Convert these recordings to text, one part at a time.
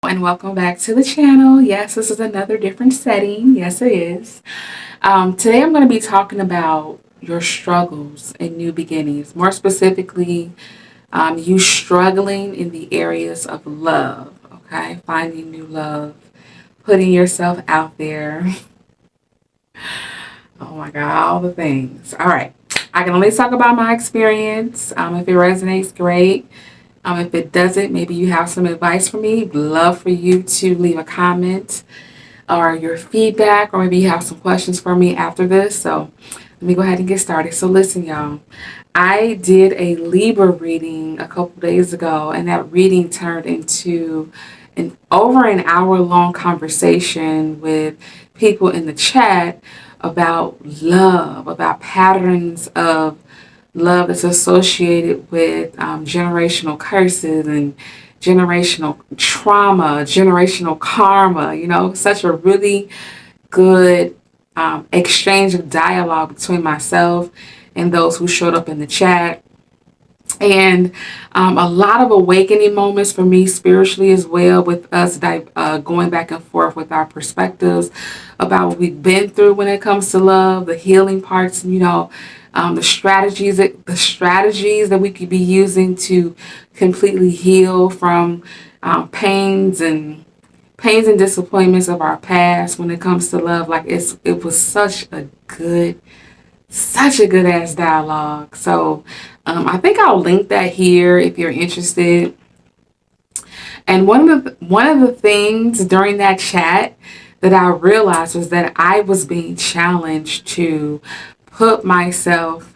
and welcome back to the channel. Yes, this is another different setting. Yes, it is. Today I'm going to be talking about your struggles and new beginnings. More specifically, you struggling in the areas of love, okay? Finding new love, putting yourself out there. Oh my God, all the things. All right. I can only talk about my experience. If it resonates, great. If it doesn't, maybe you have some advice for me. Love for you to leave a comment or your feedback, or maybe you have some questions for me after this. So let me go ahead and get started. So listen, y'all. I did a Libra reading a couple days ago, and that reading turned into an hour long conversation with people in the chat about love, about patterns of love that's associated with generational curses and generational trauma, generational karma. Such a really good exchange of dialogue between myself and those who showed up in the chat. And a lot of awakening moments for me spiritually as well, with us going back and forth with our perspectives about what we've been through when it comes to love, the healing parts, the strategies that we could be using to completely heal from pains and disappointments of our past when it comes to love. Like it was such a good ass dialogue. So I think I'll link that here if you're interested. And one of the things during that chat that I realized was that I was being challenged to put myself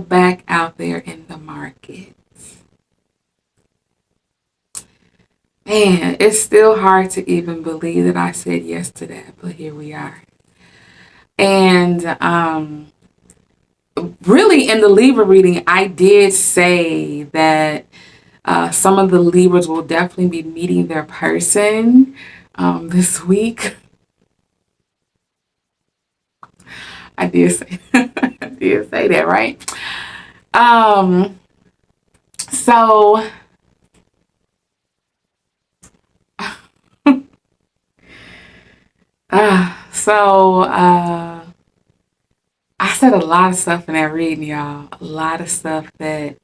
back out there in the market. Man, it's still hard to even believe that I said yes to that, but here we are. And really, in the Libra reading, I did say that some of the Libras will definitely be meeting their person this week. I did say I did say that, right? Um, so so I said a lot of stuff in that reading, y'all. A lot of stuff that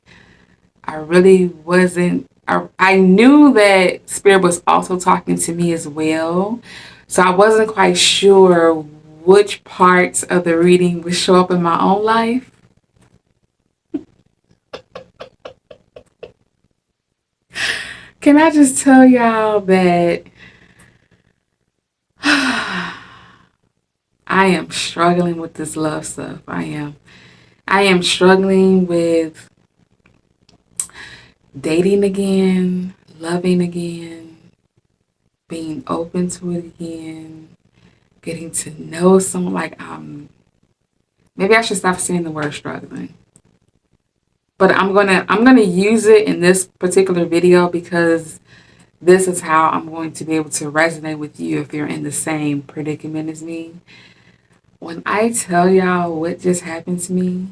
I really wasn't. I knew that Spirit was also talking to me as well. So I wasn't quite sure which parts of the reading would show up in my own life. Can I just tell y'all that I am struggling with this love stuff. I am. I am struggling with dating again, loving again, being open to it again, getting to know someone. Maybe I should stop saying the word struggling. But I'm gonna use it in this particular video because this is how I'm going to be able to resonate with you if you're in the same predicament as me. When I tell y'all what just happened to me,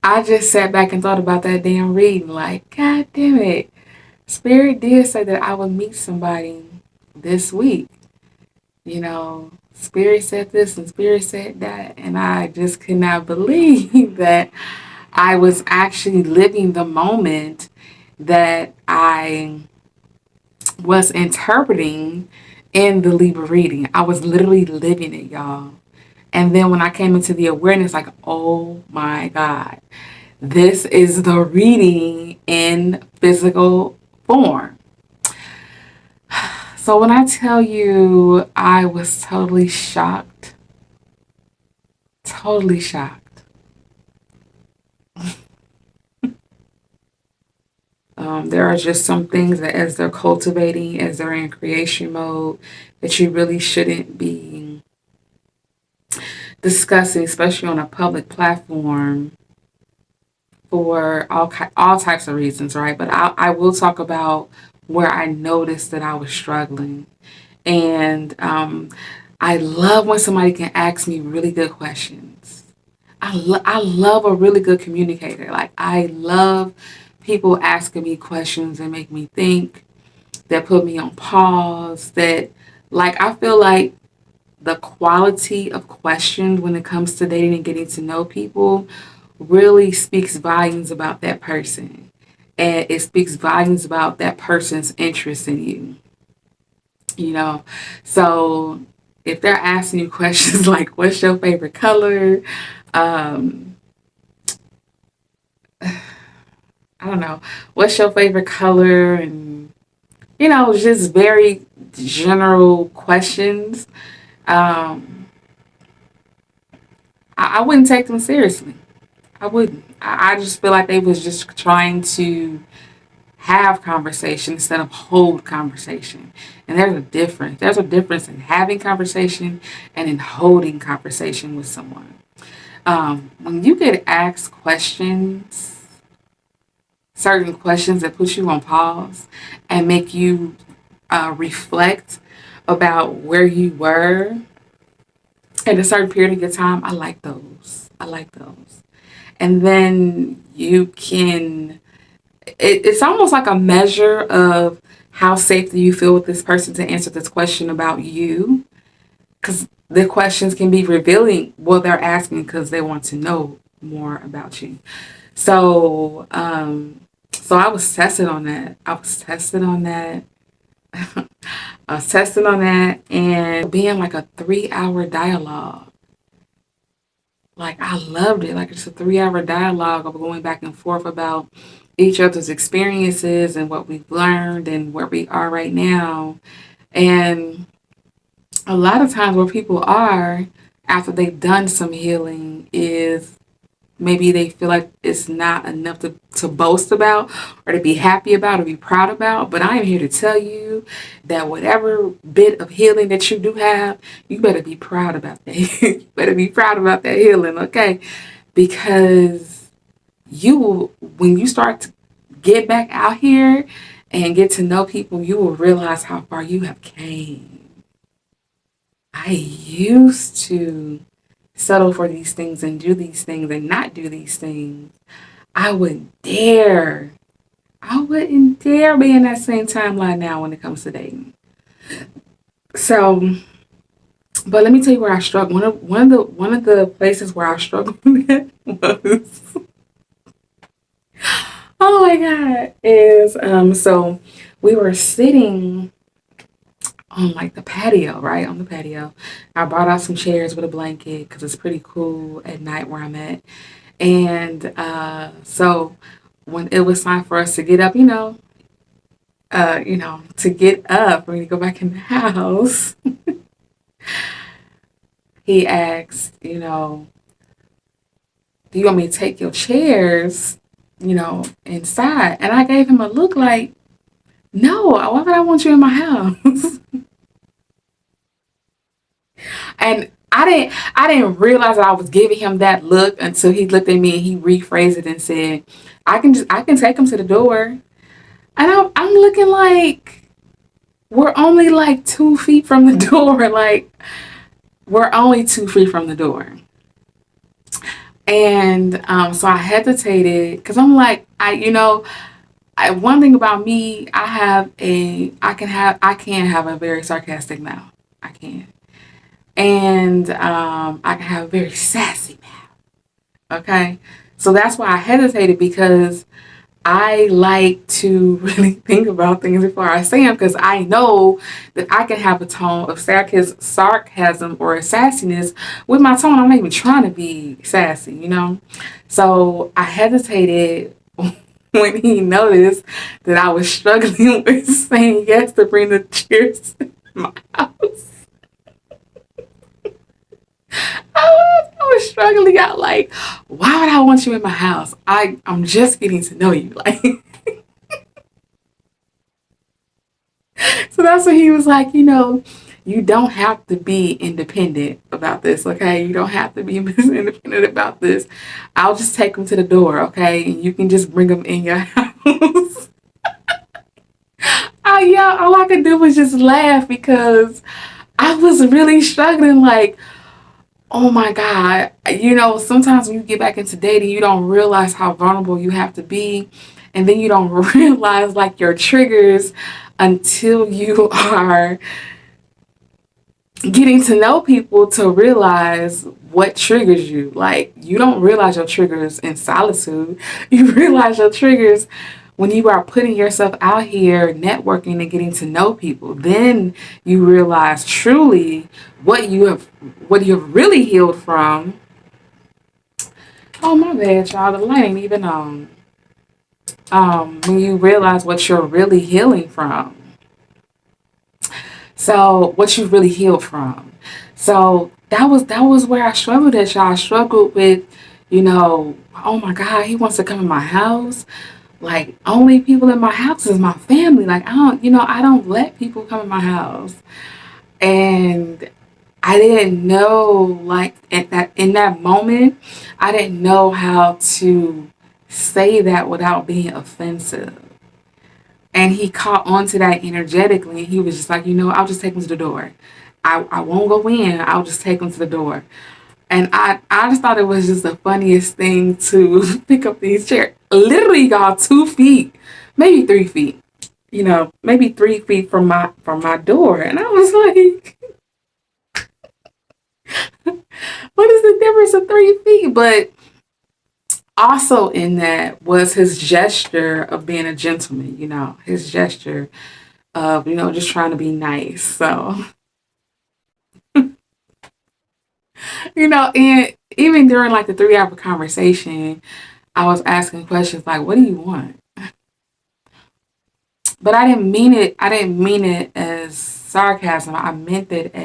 I just sat back and thought about that damn reading. Like, God damn it. Spirit did say that I would meet somebody this week. Spirit said this and Spirit said that. And I just could not believe that I was actually living the moment that I was interpreting in the Libra reading. I was literally living it, y'all. And then when I came into the awareness, like, oh my God, this is the reading in physical form. So when I tell you I was totally shocked, totally shocked. There are just some things that as they're cultivating, as they're in creation mode, that you really shouldn't be discussing, especially on a public platform, for all types of reasons, right? But I will talk about where I noticed that I was struggling. And I love when somebody can ask me really good questions. I love a really good communicator. Like, I love people asking me questions and make me think, that put me on pause, that, like, I feel like the quality of questions when it comes to dating and getting to know people really speaks volumes about that person. And it speaks volumes about that person's interest in you, you know? So if they're asking you questions like, what's your favorite color? Um, I don't know, what's your favorite color? And, just very general questions. Um, I wouldn't take them seriously. I wouldn't. I just feel like they was just trying to have conversation instead of hold conversation. And there's a difference. There's a difference in having conversation and in holding conversation with someone. When you get asked questions, certain questions that put you on pause and make you reflect about where you were at a certain period of time, I like those. I like those. And then you can, it's almost like a measure of how safe do you feel with this person to answer this question about you. Because the questions can be revealing what they're asking because they want to know more about you. So, so I was tested on that. I was tested on that. I was tested on that, and being like a 3 hour dialogue. Like, I loved it. Like, it's a 3 hour dialogue of going back and forth about each other's experiences and what we've learned and where we are right now. And a lot of times where people are after they've done some healing is maybe they feel like it's not enough to boast about or to be happy about or be proud about. But I am here to tell you that whatever bit of healing that you do have, you better be proud about that. You better be proud about that healing, okay? Because you will, when you start to get back out here and get to know people, you will realize how far you have came. I used to settle for these things and do these things and not do these things. I wouldn't dare. I wouldn't dare be in that same timeline now when it comes to dating. So, but let me tell you where I struggled. One of the places where I struggled with was, oh my god, is so we were sitting on like the patio, right on the patio. I brought out some chairs with a blanket because it's pretty cool at night where I'm at. And so when it was time for us to get up, to get up for me to go back in the house, he asked, do you want me to take your chairs, inside? And I gave him a look like, no, why would I want you in my house? And I didn't realize that I was giving him that look until he looked at me and he rephrased it and said, I can take him to the door. And I'm looking like we're only like 2 feet from the door. Like, we're only 2 feet from the door. And so I hesitated because I'm like, one thing about me, I can have a very sarcastic mouth. I can. And I can have a very sassy mouth. Okay. So that's why I hesitated, because I like to really think about things before I say them, because I know that I can have a tone of sarcasm or sassiness with my tone. I'm not even trying to be sassy. So I hesitated when he noticed that I was struggling with saying yes to bring the chairs to my house. I was struggling out like, why would I want you in my house? I'm just getting to know you. Like, so that's when he was like, you don't have to be independent about this, okay? You don't have to be independent about this. I'll just take them to the door, okay? And you can just bring them in your house. Yeah, all I could do was just laugh because I was really struggling. Like, Oh my God. Sometimes when you get back into dating, you don't realize how vulnerable you have to be. And then you don't realize like your triggers until you are getting to know people to realize what triggers you. Like, you don't realize your triggers in solitude. You realize your triggers when you are putting yourself out here, networking and getting to know people. Then you realize truly what you have really healed from. Oh my bad, y'all. The light ain't even on. When you realize what you're really healing from. So what you really healed from. So that was where I struggled at, y'all. I struggled with, oh my God, he wants to come in my house. Like, only people in my house is my family. Like, I don't let people come in my house. And I didn't know, like, in that moment, I didn't know how to say that without being offensive. And he caught on to that energetically. And he was just like, I'll just take him to the door. I won't go in. I'll just take him to the door. And I just thought it was just the funniest thing to pick up these chairs. Literally, y'all, 2 feet, maybe 3 feet. Maybe 3 feet from my door. And I was like, what is the difference of 3 feet? But also in that was his gesture of being a gentleman, his gesture of, just trying to be nice. So, and even during like the 3 hour conversation, I was asking questions like, what do you want? But I didn't mean it as sarcasm. I meant it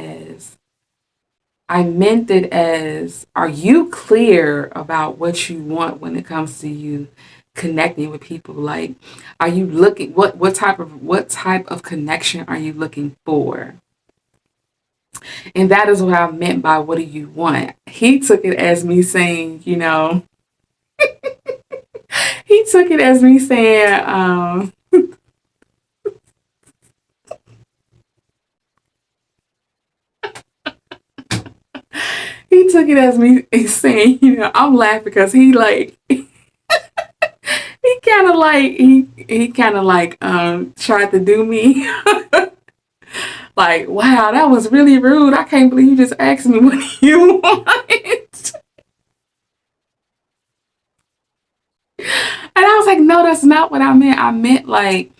as, are you clear about what you want when it comes to you connecting with people? Like, are you looking, what type of connection are you looking for? And that is what I meant by what do you want? He took it as me saying, he took it as me saying, he took it as me saying, I'm laughing because he kind of like tried to do me. Like, wow, that was really rude. I can't believe you just asked me what you want. And I was like, no, that's not what I meant. I meant, like,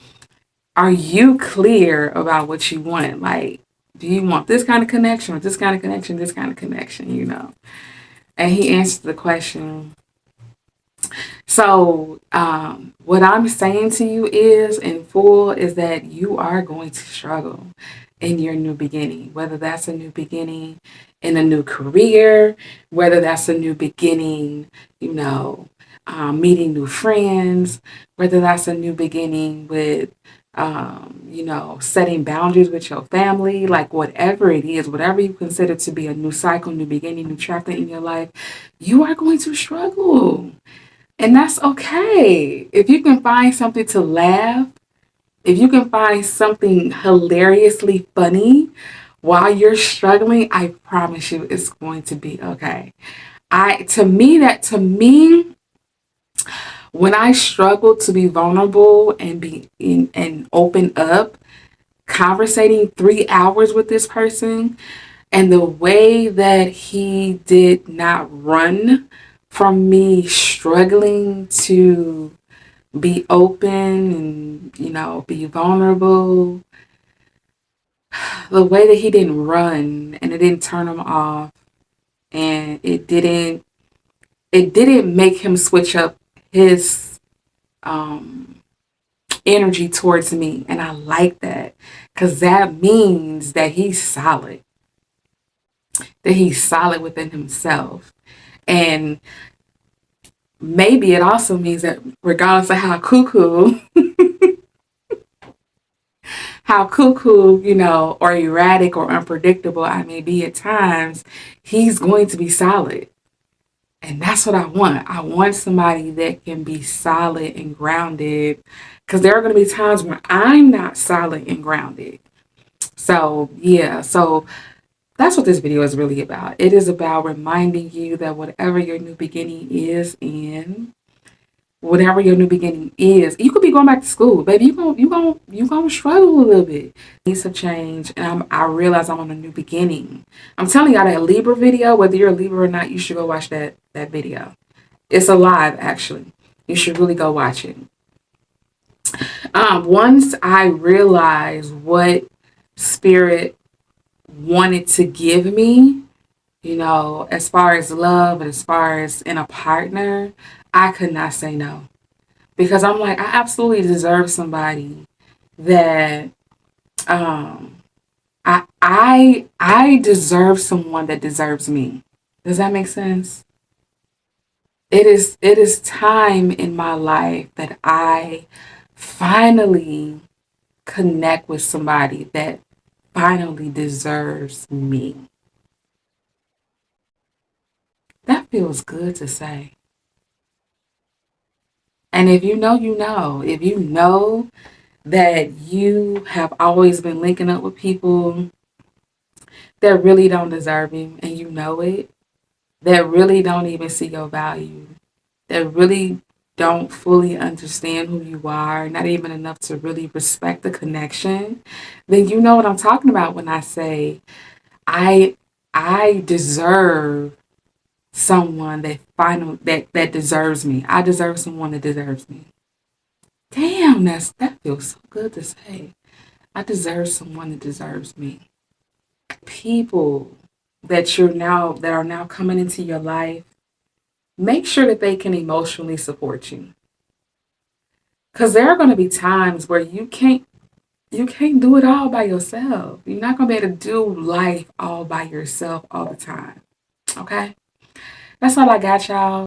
are you clear about what you want? Like, do you want this kind of connection or this kind of connection, this kind of connection? And he answered the question. So, what I'm saying to you is, in full, is that you are going to struggle in your new beginning, whether that's a new beginning in a new career, whether that's a new beginning, meeting new friends, whether that's a new beginning with, setting boundaries with your family, like whatever it is, whatever you consider to be a new cycle, new beginning, new chapter in your life, you are going to struggle. And that's okay. If you can find something to laugh, if you can find something hilariously funny while you're struggling, I promise you it's going to be okay. To me, when I struggle to be vulnerable and be in and open up, conversating 3 hours with this person, and the way that he did not run from me struggling to be open and, be vulnerable, the way that he didn't run and it didn't turn him off, and it didn't make him switch up his um energy towards me. And I like that, because that means that he's solid within himself. And maybe it also means that regardless of how cuckoo, or erratic or unpredictable I may be at times, he's going to be solid. And that's what I want. I want somebody that can be solid and grounded, because there are going to be times when I'm not solid and grounded. So, yeah. So, That's what this video is really about. It is about reminding you that whatever your new beginning is in, whatever your new beginning is, you could be going back to school, baby. You gonna struggle a little bit. Needs to change, and I realize I'm on a new beginning. I'm telling y'all that Libra video, whether you're a Libra or not, you should go watch that video. It's alive, actually. You should really go watch it. Once I realized what spirit wanted to give me, as far as love and as far as in a partner, I could not say no. Because I'm like, I absolutely deserve somebody that um I deserve someone that deserves me. Does that make sense? It is time in my life that I finally connect with somebody that finally deserves me. That feels good to say. And if you know, you know. If you know that you have always been linking up with people that really don't deserve you and you know it, that really don't even see your value, that really don't fully understand who you are, not even enough to really respect the connection, then you know what I'm talking about when I say I I deserve someone that deserves me. I deserve someone that deserves me. Damn, that feels so good to say. I deserve someone that deserves me. People that are now coming into your life, make sure that they can emotionally support you. Cause there are gonna be times where you can't do it all by yourself. You're not gonna be able to do life all by yourself all the time. Okay? That's all I got, y'all.